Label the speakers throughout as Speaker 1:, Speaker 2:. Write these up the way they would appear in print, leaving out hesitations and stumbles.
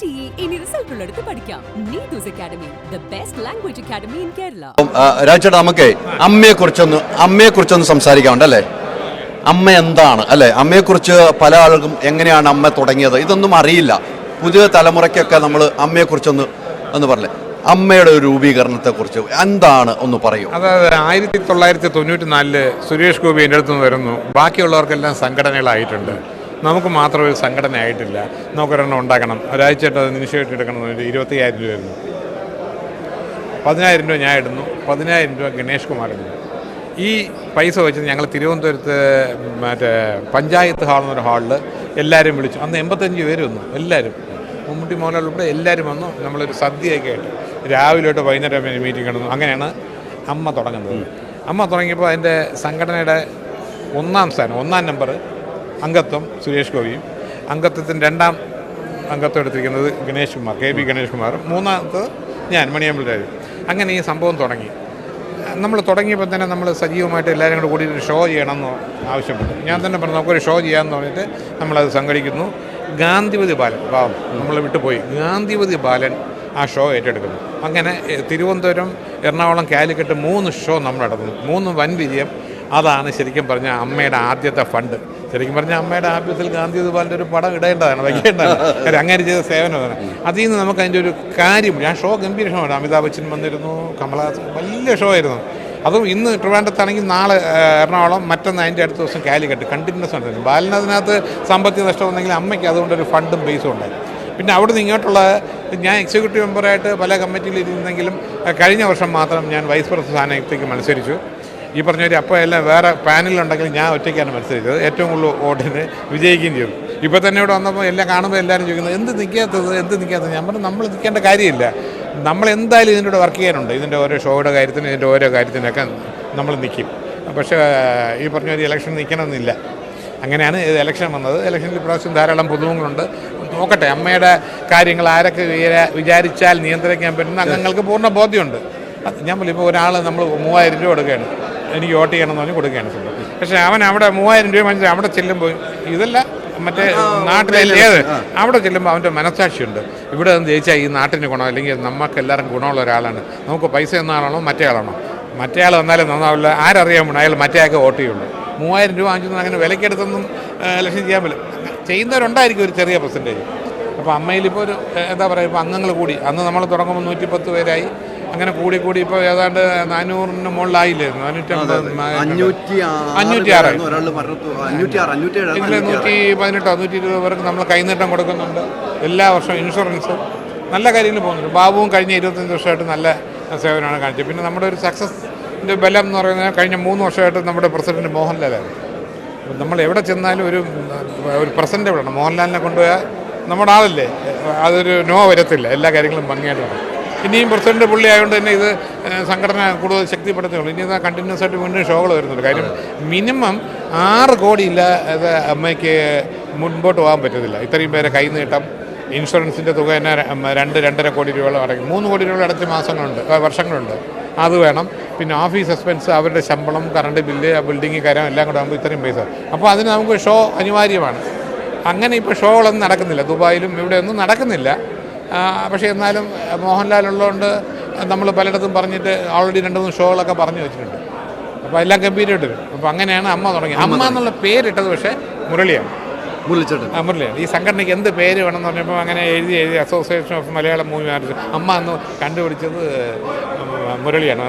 Speaker 1: NTA ഇനി result ഉള്ളടുത്ത് പഠിക്കാം. Neethu's academy, the best language academy in Kerala.
Speaker 2: രാജേട്ടാ, നമുക്ക് അമ്മയെക്കുറിച്ചൊന്ന് സംസാരിക്കാറുണ്ട് അല്ലേ? അമ്മ എന്താണ് അല്ലേ? അമ്മയെക്കുറിച്ച് പല ആളുകൾക്കും എങ്ങനെയാണ് അമ്മ തുടങ്ങിയത് ഇതൊന്നും അറിയില്ല. പുതിയ തലമുറയ്ക്കൊക്കെ നമ്മൾ അമ്മയെക്കുറിച്ചൊന്ന് പറഞ്ഞേ. അമ്മയുടെ ഒരു രൂപീകരണത്തെക്കുറിച്ച് എന്താണ് ഒന്ന് പറയൂ.
Speaker 3: അതായത് 1994 സുരേഷ് ഗോപി എൻ്റെ അടുത്ത് നിന്ന് വരുന്നു. ബാക്കിയുള്ളവർക്കെല്ലാം സംഘടനകളായിട്ടുണ്ട്, നമുക്ക് മാത്രം ഒരു സംഘടന ആയിട്ടില്ല. നമുക്കൊരെണ്ണം ഉണ്ടാക്കണം. ഒരാഴ്ചയായിട്ട് അത് ഇനിഷ്യേറ്റീവ് എടുക്കണം. 25,000 രൂപ വരുന്നു. 10,000 രൂപ ഞാൻ ഇടുന്നു, 10,000 രൂപ ഗണേഷ് കുമാർ ഇടുന്നു. ഈ പൈസ വെച്ച് ഞങ്ങൾ തിരുവനന്തപുരത്ത് മറ്റേ പഞ്ചായത്ത് ഹാൾ എന്നൊരു ഹാളിൽ എല്ലാവരും വിളിച്ചു. അന്ന് 85 പേര് വന്നു. എല്ലാവരും, മമ്മൂട്ടി മോഹൻലാൽ ഉൾപ്പെടെ എല്ലാവരും വന്നു. നമ്മളൊരു സദ്യയൊക്കെ ആയിട്ട് രാവിലെ തൊട്ട് വൈകുന്നേരം വരെ മീറ്റിംഗ് കിടന്നു. അങ്ങനെയാണ് അമ്മ തുടങ്ങുന്നത്. അമ്മ തുടങ്ങിയപ്പോൾ അതിൻ്റെ സംഘടനയുടെ ഒന്നാം നമ്പർ അംഗത്വം സുരേഷ് ഗോപിയും, അംഗത്വത്തിന് 2ാം അംഗത്വം എടുത്തിരിക്കുന്നത് ഗണേഷ് കുമാർ, KB ഗണേഷ് കുമാറും, 3ാമത് ഞാൻ മണിയമ്പൽ രാജു. അങ്ങനെ ഈ സംഭവം തുടങ്ങി. നമ്മൾ തുടങ്ങിയപ്പോൾ തന്നെ നമ്മൾ സജീവമായിട്ട് എല്ലാവരും കൂടെ കൂടി ഒരു ഷോ ചെയ്യണമെന്ന് ആവശ്യപ്പെട്ടു. ഞാൻ തന്നെ പറഞ്ഞു നമുക്കൊരു ഷോ ചെയ്യാമെന്ന് പറഞ്ഞിട്ട് നമ്മളത് സംഘടിക്കുന്നു. ഗാന്ധിപതി ബാലൻ നമ്മൾ വിട്ടുപോയി. ഗാന്ധിപതി ബാലൻ ആ ഷോ ഏറ്റെടുക്കുന്നു. അങ്ങനെ തിരുവനന്തപുരം, എറണാകുളം, കാലിക്കറ്റ് 3 ഷോ നമ്മൾ നടത്തുന്നു. 3 വൻ വിജയം. അതാണ് ശരിക്കും പറഞ്ഞാൽ അമ്മയുടെ ആദ്യത്തെ ഫണ്ട്. ശരിക്കും പറഞ്ഞാൽ അമ്മയുടെ ആഭ്യത്തിൽ ഗാന്ധിപതി ബാലൻ്റെ ഒരു പടം ഇടേണ്ടതാണ്, വയ്ക്കേണ്ടതാണ്. അങ്ങനെ ചെയ്ത സേവനമാണ്. അതിൽ നിന്ന് നമുക്ക് അതിൻ്റെ ഒരു കാര്യം, ഞാൻ ഷോ ഗംഭീര ഷോ ആണ്. അമിതാഭ് ബച്ചൻ വന്നിരുന്നു, കമലഹാസൻ, വലിയ ഷോ ആയിരുന്നു. അതും ഇന്ന് ട്രിവാൻഡ്രത്താണെങ്കിൽ നാളെ എറണാകുളം, മറ്റൊന്ന് അതിൻ്റെ അടുത്ത ദിവസം കാലിക്കറ്റ്, കണ്ടിന്യൂസ് ഉണ്ടായിരുന്നു. ബാലനതിനകത്ത് സാമ്പത്തിക നഷ്ടം വന്നെങ്കിൽ അമ്മയ്ക്ക് അതുകൊണ്ടൊരു ഫണ്ടും ബേസും ഉണ്ടായി. പിന്നെ അവിടെ നിന്ന് ഇങ്ങോട്ടുള്ള, ഞാൻ എക്സിക്യൂട്ടീവ് മെമ്പറായിട്ട് പല കമ്മിറ്റിയിൽ ഇരുന്നെങ്കിലും കഴിഞ്ഞ വർഷം മാത്രം ഞാൻ വൈസ് പ്രസിഡന്റ് സ്ഥാനത്തേക്ക് മത്സരിച്ചു. ഈ പറഞ്ഞൊരു അപ്പോൾ എല്ലാം വേറെ പാനലുണ്ടെങ്കിലും ഞാൻ ഒറ്റയ്ക്കാണ് മത്സരിച്ചത്. ഏറ്റവും കൂടുതൽ വോട്ടിന് വിജയിക്കുകയും ചെയ്തു. ഇപ്പോൾ തന്നെ ഇവിടെ വന്നപ്പോൾ എല്ലാം കാണുമ്പോൾ എല്ലാവരും ചോദിക്കുന്നത് എന്ത് നിൽക്കാത്തത്. ഞാൻ പറഞ്ഞു നമ്മൾ നിൽക്കേണ്ട കാര്യമില്ല. നമ്മൾ എന്തായാലും ഇതിൻ്റെ കൂടെ വർക്ക് ചെയ്യാനുണ്ട്. ഇതിൻ്റെ ഓരോ ഷോയുടെ കാര്യത്തിനും ഇതിൻ്റെ ഓരോ കാര്യത്തിനൊക്കെ നമ്മൾ നിൽക്കും. പക്ഷേ ഈ പറഞ്ഞൊരു ഇലക്ഷൻ നിൽക്കണമെന്നില്ല. അങ്ങനെയാണ് ഇലക്ഷൻ വന്നത്. ഇലക്ഷനിൽ ഇപ്രാവശ്യം ധാരാളം പുതുമുഖങ്ങളുണ്ട്. നോക്കട്ടെ, അമ്മയുടെ കാര്യങ്ങൾ ആരൊക്കെ വിചാരിച്ചാൽ നിയന്ത്രിക്കാൻ പറ്റുന്ന അംഗങ്ങൾക്ക് പൂർണ്ണ ബോധ്യമുണ്ട്. ഞാൻ പറയും, ഇപ്പോൾ ഒരാൾ നമ്മൾ 3,000 രൂപ കൊടുക്കുകയാണ്, എനിക്ക് വോട്ട് ചെയ്യണമെന്ന് പറഞ്ഞ് കൊടുക്കുകയാണ്. പക്ഷേ അവൻ അവിടെ 3,000 രൂപ മനസ്സിൽ അവിടെ ചെല്ലുമ്പോൾ ഇതല്ല മറ്റേ നാട്ടിലെ ഏത് അവിടെ ചെല്ലുമ്പോൾ അവൻ്റെ മനസ്സാക്ഷിയുണ്ട്. ഇവിടെ നിന്ന് ജയിച്ചാൽ ഈ നാട്ടിന് ഗുണം, അല്ലെങ്കിൽ നമുക്ക് എല്ലാവരും ഗുണമുള്ള ഒരാളാണ്. നമുക്ക് പൈസ തന്ന ആളാണോ മറ്റേ ആളാണോ? മറ്റേ ആൾ വന്നാലും നന്നാവില്ല. ആരറിയാൻ വേണം അയാൾ മറ്റേ ആൾക്ക് വോട്ട് ചെയ്യുള്ളൂ. 3,000 രൂപ വാങ്ങിച്ചൊന്നും അങ്ങനെ വിലക്കെടുത്തൊന്നും ഇലക്ഷൻ ചെയ്യാൻ പറ്റില്ല. ചെയ്യുന്നവരുണ്ടായിരിക്കും ഒരു ചെറിയ പെർസെൻറ്റേജ്. അപ്പോൾ അമ്മയിലിപ്പോൾ ഒരു എന്താ പറയുക, ഇപ്പോൾ അംഗങ്ങൾ കൂടി. അന്ന് നമ്മൾ തുടങ്ങുമ്പോൾ 110 പേരായി. അങ്ങനെ കൂടി ഇപ്പോൾ ഏതാണ്ട് 400-ന് മുകളിലായില്ലായിരുന്നു. 518, 118 പേർക്ക് നമ്മൾ കൈനീട്ടം കൊടുക്കുന്നുണ്ട്. എല്ലാ വർഷവും ഇൻഷുറൻസ് നല്ല കാര്യങ്ങൾ പോകുന്നുണ്ട്. ബാബുവും കഴിഞ്ഞ 25 വർഷമായിട്ട് നല്ല സേവനമാണ് കാണിച്ചത്. പിന്നെ നമ്മുടെ ഒരു സക്സസിൻ്റെ ബലം എന്ന് പറയുന്നത് കഴിഞ്ഞ 3 വർഷമായിട്ട് നമ്മുടെ പ്രസിഡന്റ് മോഹൻലാലായിരുന്നു. നമ്മൾ എവിടെ ചെന്നാലും ഒരു പ്രസൻറ്റ് വിടണം. മോഹൻലാലിനെ കൊണ്ടുപോയാൽ നമ്മുടെ ആളല്ലേ, അതൊരു നോ വരത്തില്ല. എല്ലാ കാര്യങ്ങളും ഭംഗിയായിട്ട് വേണം. ഇനിയും പ്രസിഡന്റ് പുള്ളി ആയതുകൊണ്ട് തന്നെ ഇത് സംഘടന കൂടുതൽ ശക്തിപ്പെടുത്തുകയുള്ളൂ. ഇനി ഇതാ കണ്ടിന്യൂസ് ആയിട്ട് വീണ്ടും ഷോകൾ വരുന്നുണ്ട്. കാര്യം മിനിമം 6 കോടി ഇല്ലാതെ അമ്മയ്ക്ക് മുൻപോട്ട് പോകാൻ പറ്റത്തില്ല. ഇത്രയും പേരെ കൈനീട്ടം, ഇൻഷുറൻസിൻ്റെ തുക തന്നെ 2-2.5 കോടി രൂപയോളം അടയ്ക്കും. 3 കോടി രൂപ അടച്ച വർഷങ്ങളുണ്ട്. അത് വേണം. പിന്നെ ഓഫീസ് എക്സ്പെൻസ്, അവരുടെ ശമ്പളം, കറണ്ട് ബില്ല്, ബിൽഡിംഗ് കാര്യം എല്ലാം കൂടെ ആകുമ്പോൾ ഇത്രയും പൈസ. അപ്പോൾ അതിന് നമുക്ക് ഷോ അനിവാര്യമാണ്. അങ്ങനെ ഇപ്പോൾ ഷോകളൊന്നും നടക്കുന്നില്ല. ദുബായിലും ഇവിടെ ഒന്നും നടക്കുന്നില്ല. പക്ഷേ എന്നാലും മോഹൻലാൽ ഉള്ളതുകൊണ്ട് നമ്മൾ പലയിടത്തും പറഞ്ഞിട്ട് ഓൾറെഡി 2-3 ഷോകളൊക്കെ പറഞ്ഞു വെച്ചിട്ടുണ്ട്. അപ്പോൾ എല്ലാം ഗംഭീരമായിട്ട് വരും. അപ്പോൾ അങ്ങനെയാണ് അമ്മ തുടങ്ങി. അമ്മ എന്നുള്ള പേരിട്ടത് പക്ഷേ മുരളിയാണ്. മുരളിയാണ്. ഈ സംഘടനയ്ക്ക് എന്ത് പേര് വേണമെന്ന് പറഞ്ഞപ്പോൾ അങ്ങനെ എഴുതി association of Malayalam movie artist അമ്മ അന്ന് കണ്ടുപിടിച്ചത് മുരളിയാണ്.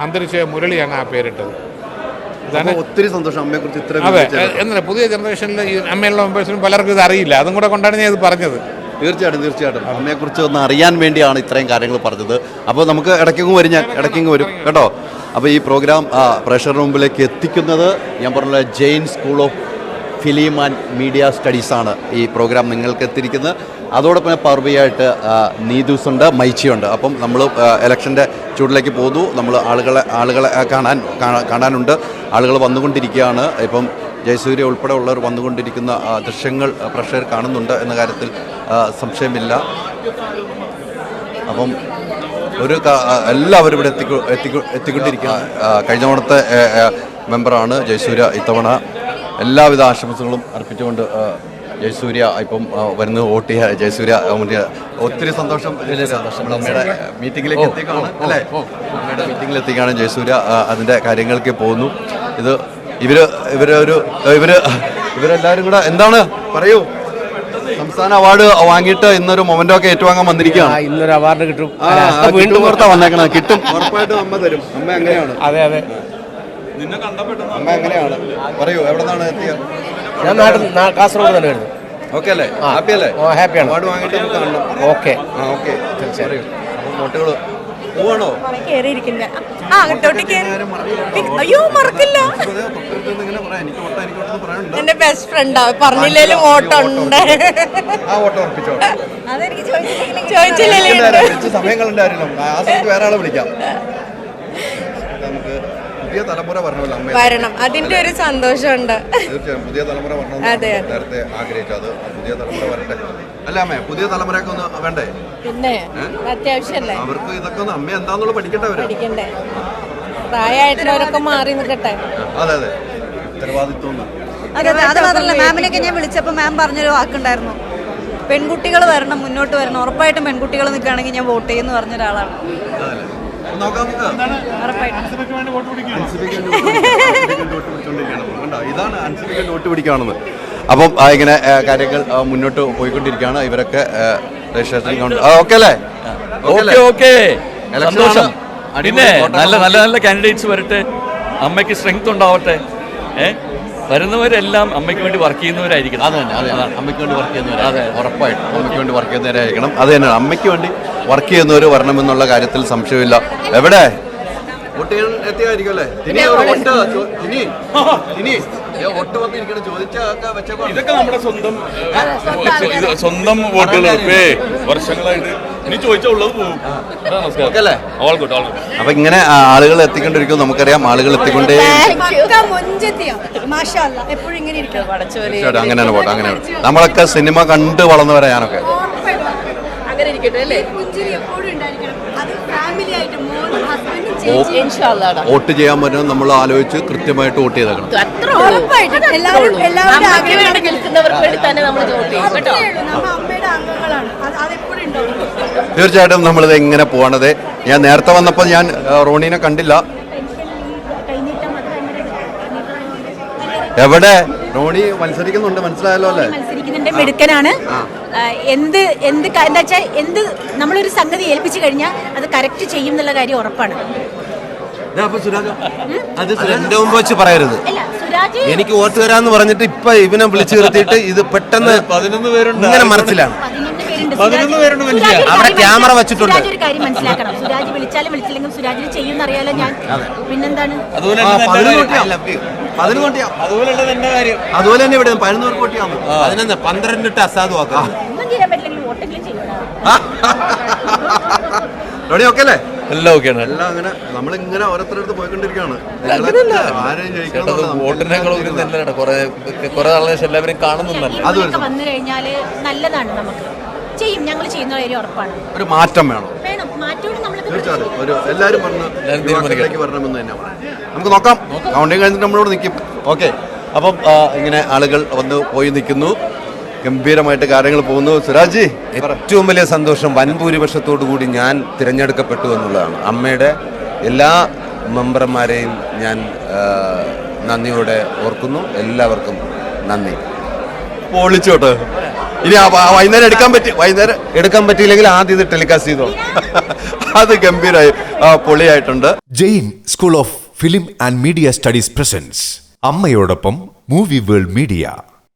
Speaker 3: അന്തരിച്ച മുരളിയാണ് ആ പേരിട്ടത്.
Speaker 2: ഒത്തിരി സന്തോഷം അമ്മയെക്കുറിച്ച് ഇത്ര.
Speaker 3: അതെ, എന്നല്ല പുതിയ ജനറേഷനിൽ ഈ അമ്മയുള്ള മെമ്പേഴ്സിനും പലർക്കും ഇത് അറിയില്ല. അതും കൂടെ കൊണ്ടാണ് ഞാൻ ഇത് പറഞ്ഞത്.
Speaker 2: തീർച്ചയായിട്ടും അമ്മയെക്കുറിച്ച് ഒന്ന് അറിയാൻ വേണ്ടിയാണ് ഇത്രയും കാര്യങ്ങൾ പറഞ്ഞത്. അപ്പോൾ നമുക്ക് ഇടയ്ക്കെങ്ങും വരും കേട്ടോ. അപ്പോൾ ഈ പ്രോഗ്രാം പ്രേക്ഷകരുടെ മുമ്പിലേക്ക് എത്തിക്കുന്നത് ഞാൻ പറഞ്ഞ Jain school of film and media സ്റ്റഡീസാണ് ഈ പ്രോഗ്രാം നിങ്ങൾക്ക് എത്തിയിരിക്കുന്നത്. അതോടൊപ്പം പർവയായിട്ട് നീതൂസുണ്ട്, മൈച്ചിയുണ്ട്. അപ്പം നമ്മൾ ഇലക്ഷൻ്റെ ചൂടിലേക്ക് പോകുന്നു. നമ്മൾ ആളുകളെ കാണാനുണ്ട്. ആളുകൾ വന്നുകൊണ്ടിരിക്കുകയാണ്. ഇപ്പം ജയസൂര്യ ഉൾപ്പെടെ ഉള്ളവർ വന്നുകൊണ്ടിരിക്കുന്ന ദൃശ്യങ്ങൾ പ്രേക്ഷകർ കാണുന്നുണ്ട് എന്ന കാര്യത്തിൽ സംശയമില്ല. അപ്പം എല്ലാവരും ഇവിടെ എത്തിക്കൊണ്ടിരിക്കുക. കഴിഞ്ഞ തവണത്തെ മെമ്പറാണ് ജയസൂര്യ. ഇത്തവണ എല്ലാവിധ ആശംസകളും അർപ്പിച്ചുകൊണ്ട് ജയസൂര്യ ഇപ്പം വരുന്ന വോട്ട് ചെയ്യാൻ ജയസൂര്യ ഒത്തിരി സന്തോഷം. അമ്മയുടെ മീറ്റിംഗിലേക്ക് എത്തിക്കാണ് അല്ലേ? അമ്മയുടെ മീറ്റിംഗിൽ എത്തിക്കാണ് ജയസൂര്യ. അതിൻ്റെ കാര്യങ്ങൾക്ക് പോകുന്നു. ഇവരെല്ലാവരും കൂടെ എന്താണ് പറയൂ? സംസ്ഥാന അവാർഡ് വാങ്ങിയിട്ട് ഇന്നൊരു മൊമെന്റോ ഒക്കെ ഏറ്റുവാങ്ങാൻ വന്നിരിക്കുകയാണ്.
Speaker 4: ഇന്നൊരു അവാർഡ് കിട്ടും.
Speaker 2: വീണ്ടും ഓർത്താ വന്നേക്കണത്. കിട്ടും, ഉറപ്പായിട്ടും അമ്മ തരും. അമ്മ എങ്ങനെയാണ്?
Speaker 4: അതെ അതെ,
Speaker 2: അമ്മ എങ്ങനെയാണ് പറയൂ? എവിടെ നിന്നാണ് എത്തിയത്?
Speaker 4: ഞാൻ കാസർഗോഡ് തന്നെ വരുന്നു.
Speaker 2: ഓക്കെ അല്ലേ? ഹാപ്പി അല്ലേ?
Speaker 4: ഹാപ്പിയാണ്.
Speaker 2: അവാർഡ് വാങ്ങിയിട്ട് നമുക്ക് കാണണം.
Speaker 4: ഓക്കെ
Speaker 2: ഓക്കെ പറയൂ. വോട്ടുകൾ പോവാണോ?
Speaker 5: അയ്യോ മറക്കില്ല. എന്റെ ബെസ്റ്റ് ഫ്രണ്ടാ, പറഞ്ഞില്ലേലും വോട്ടുണ്ട്. അതെനിക്ക് ചോദിച്ചില്ലേ.
Speaker 2: സമയങ്ങളുണ്ടായിരുന്നു. ആ സമയത്ത് വേറെ ആളെ വിളിക്കാം. നമുക്ക് പുതിയ തലമുറ വരണമല്ലോ അമ്മ.
Speaker 5: വരണം, അതിന്റെ ഒരു സന്തോഷമുണ്ട്.
Speaker 2: തീർച്ചയായും പുതിയ തലമുറ വരണം. നേരത്തെ ആഗ്രഹിച്ചത് പുതിയ തലമുറ വരട്ടെ അല്ലേ അമ്മേ? പുതിയ തലമുറയൊക്കെ ഒന്ന് വേണ്ടേ?
Speaker 5: പിന്നെ അത്യാവശ്യമല്ലേ
Speaker 2: അവർക്ക് ഇതൊക്കെ ഒന്ന് അമ്മ എന്താന്നുള്ളത് പഠിക്കട്ടെ.
Speaker 5: പഠിക്കണ്ടേ? പ്രായമായിട്ടുള്ളവരൊക്കെ മാറി നിൽക്കട്ടെ.
Speaker 2: അതെ അതെ, ഉത്തരവാദിത്വം.
Speaker 6: അത് മാത്രമല്ല, മാമിനൊക്കെ ഞാൻ വിളിച്ചപ്പോൾ മാം പറഞ്ഞൊരു വാക്കുണ്ടായിരുന്നു, പെൺകുട്ടികൾ വരണം, മുന്നോട്ട് വരണം, ഉറപ്പായിട്ടും പെൺകുട്ടികൾ നിൽക്കുകയാണെങ്കിൽ ഞാൻ വോട്ട് ചെയ്യുമെന്ന് പറഞ്ഞ ഒരാളാണ്.
Speaker 2: ഇതാണ് അൻസിബിക്കൽ വോട്ട് പിടിക്കുകയാണെന്ന്. അപ്പം ഇങ്ങനെ കാര്യങ്ങൾ മുന്നോട്ട് പോയിക്കൊണ്ടിരിക്കുകയാണ്. ഇവരൊക്കെ രജിസ്ട്രേഷൻ ഓക്കെ അല്ലേ?
Speaker 7: ഓക്കെ സന്തോഷം. പിന്നെ നല്ല നല്ല നല്ല കാൻഡിഡേറ്റ്സ് വരട്ടെ, അമ്മയ്ക്ക് സ്ട്രെങ്ത് ഉണ്ടാവട്ടെ. വരുന്നവരെല്ലാം അമ്മയ്ക്ക് വേണ്ടി വർക്ക് ചെയ്യുന്നവരായിരിക്കണം.
Speaker 2: അത് തന്നെ, അതെ, അമ്മയ്ക്ക് വേണ്ടി വർക്ക് ചെയ്യുന്നവരെ ഉറപ്പായിട്ടും അമ്മയ്ക്ക് വേണ്ടി വർക്ക് ചെയ്യുന്നവരായിരിക്കണം. അത് തന്നെയാണ്, അമ്മയ്ക്ക് വേണ്ടി വർക്ക് ചെയ്യുന്നവർ വരണമെന്നുള്ള കാര്യത്തിൽ സംശയമില്ല. എവിടെ വോട്ട് ചെയ്യാൻ എത്തിയായിരിക്കും അല്ലേ?
Speaker 8: ഇതൊക്കെ നമ്മുടെ സ്വന്തം വോട്ടുകൾ വർഷങ്ങളായിട്ട് ഇനി ചോദിച്ചുള്ളത് പോകും.
Speaker 2: അപ്പൊ ഇങ്ങനെ ആളുകൾ എത്തിക്കൊണ്ടിരിക്കും. നമുക്കറിയാം ആളുകൾ എത്തിക്കൊണ്ടേ അങ്ങനെയാണ് പോട്ടെ. അങ്ങനെയാണ് നമ്മളൊക്കെ സിനിമ കണ്ട് വളർന്നവരാ. ഞാനൊക്കെ വോട്ട് ചെയ്യാൻ പറ്റും. നമ്മൾ ആലോചിച്ച് കൃത്യമായിട്ട് വോട്ട് ചെയ്തേക്കണം. തീർച്ചയായിട്ടും നമ്മളിത് എങ്ങനെ പോകണത്. ഞാൻ നേരത്തെ വന്നപ്പോൾ ഞാൻ റോണീനെ കണ്ടില്ല. എവിടെ റോണി മത്സരിക്കുന്നുണ്ട്, മനസ്സിലായല്ലോ അല്ലേ?
Speaker 9: മത്സരിക്കുന്നുണ്ട്, മിടുക്കനാണ്. എന്ത് എന്താ വെച്ചാൽ എന്ത് നമ്മളൊരു സംഗതി ഏൽപ്പിച്ചു കഴിഞ്ഞാൽ അത് കറക്റ്റ് ചെയ്യും എന്നുള്ള കാര്യം ഉറപ്പാണ്.
Speaker 4: അത് എന്റെ മുമ്പ് വെച്ച് പറയരുത്. എനിക്ക് വോട്ട് തരാന്ന് പറഞ്ഞിട്ട് ഇപ്പൊ ഇവനെ വിളിച്ചു നിർത്തിയിട്ട് ഇത് പെട്ടെന്ന് 11 പേരുണ്ട് ഇങ്ങനെ മനസ്സിലാണ്. അവിടെ ക്യാമറ വെച്ചിട്ടുണ്ട്.
Speaker 9: സുരാജ് ഒരു കാര്യം മനസ്സിലാക്കണം, സുരാജ് വിളിച്ചാലും വിളിച്ചില്ലെങ്കിലും സുരാജിന് ചെയ്യുന്ന അറിയാലോ ഞാൻ. പിന്നെന്താണ്
Speaker 2: അതുപോലെ തന്നെ ഇവിടെ 11 പേർക്ക് വോട്ട് ചെയ്യാം.
Speaker 4: 12 ഇട്ട് അസാധുവാക്കാം.
Speaker 9: ഒന്നും ചെയ്യാൻ പറ്റില്ലെങ്കിൽ വോട്ടെങ്കിലും ചെയ്യണം.
Speaker 2: റെഡി ഓക്കെ അല്ലേ?
Speaker 7: എല്ലാം ഓക്കെയാണ്.
Speaker 2: എല്ലാം അങ്ങനെ നമ്മളിങ്ങനെ ഓരോരുത്തരടുത്ത് പോയിക്കൊണ്ടിരിക്കുകയാണ്.
Speaker 7: വോട്ടിനേക്കാൾ കുറെ ആളെ എല്ലാവരും കാണുന്നുണ്ടല്ലോ.
Speaker 9: അതൊക്കെ വന്നു കഴിഞ്ഞാല് നല്ലതാണ്. നമുക്ക് ചെയ്യും, ഞങ്ങൾ ചെയ്യുന്ന കാര്യം ഉറപ്പാണ്.
Speaker 2: ഒരു മാറ്റം വേണം.
Speaker 9: മാറ്റോട് നമ്മൾ
Speaker 2: തീർച്ചയായിട്ടും ഒരു എല്ലാവരും വരണമെന്ന് തന്നെ നമുക്ക് നോക്കാം. കൗണ്ടിങ് കഴിഞ്ഞിട്ട് നമ്മളോട് നിൽക്കും. ഓക്കെ, അപ്പം ഇങ്ങനെ ആളുകൾ വന്ന് പോയി നിൽക്കുന്നു. ഗംഭീരമായിട്ട് കാര്യങ്ങൾ പോകുന്നു. സുരാജ്,
Speaker 4: ഏറ്റവും വലിയ സന്തോഷം വൻഭൂരിപക്ഷത്തോടു കൂടി ഞാൻ തിരഞ്ഞെടുക്കപ്പെട്ടു എന്നുള്ളതാണ്. അമ്മയുടെ എല്ലാ മെമ്പർമാരെയും ഞാൻ നന്ദിയോടെ ഓർക്കുന്നു. എല്ലാവർക്കും നന്ദി.
Speaker 2: പൊളിച്ചോട്ടെ. ഇനി വൈകുന്നേരം എടുക്കാൻ
Speaker 4: പറ്റിയില്ലെങ്കിൽ ആദ്യം ഇത് ടെലികാസ്റ്റ് ചെയ്തോ.
Speaker 2: അത് ഗംഭീരമായി പൊളിയായിട്ടുണ്ട്.
Speaker 10: Jain school of film and media studies presents അമ്മയോടൊപ്പം movie world media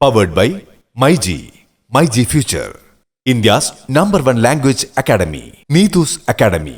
Speaker 10: powered by MyG future, India's #1 language academy, Neetu's Academy.